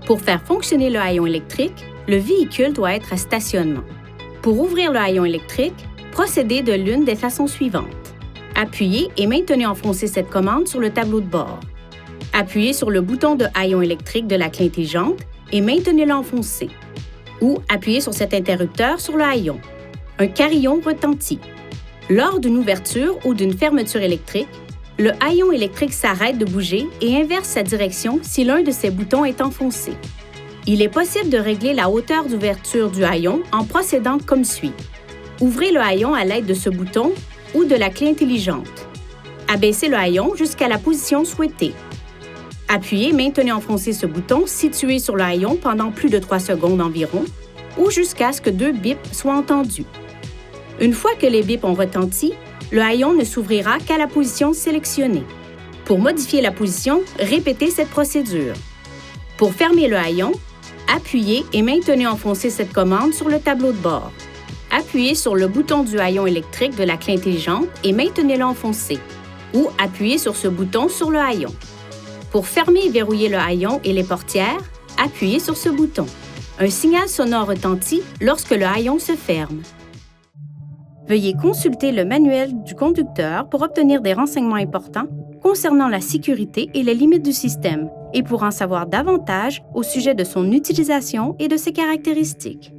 Pour faire fonctionner le haillon électrique, le véhicule doit être à stationnement. Pour ouvrir le haillon électrique, procédez de l'une des façons suivantes. Appuyez et maintenez enfoncé cette commande sur le tableau de bord. Appuyez sur le bouton de haillon électrique de la clé intelligente et maintenez-le enfoncé. Ou appuyez sur cet interrupteur sur le haillon. Un carillon retentit. Lors d'une ouverture ou d'une fermeture électrique, le haillon électrique s'arrête de bouger et inverse sa direction si l'un de ses boutons est enfoncé. Il est possible de régler la hauteur d'ouverture du haillon en procédant comme suit. Ouvrez le haillon à l'aide de ce bouton ou de la clé intelligente. Abaissez le haillon jusqu'à la position souhaitée. Appuyez et maintenez enfoncé ce bouton situé sur le haillon pendant plus de 3 secondes environ ou jusqu'à ce que 2 bips soient entendus. Une fois que les bips ont retenti, le haillon ne s'ouvrira qu'à la position sélectionnée. Pour modifier la position, répétez cette procédure. Pour fermer le haillon, appuyez et maintenez enfoncé cette commande sur le tableau de bord. Appuyez sur le bouton du haillon électrique de la clé intelligente et maintenez-le enfoncé, ou appuyez sur ce bouton sur le haillon. Pour fermer et verrouiller le haillon et les portières, appuyez sur ce bouton. Un signal sonore retentit lorsque le haillon se ferme. Veuillez consulter le manuel du conducteur pour obtenir des renseignements importants concernant la sécurité et les limites du système et pour en savoir davantage au sujet de son utilisation et de ses caractéristiques.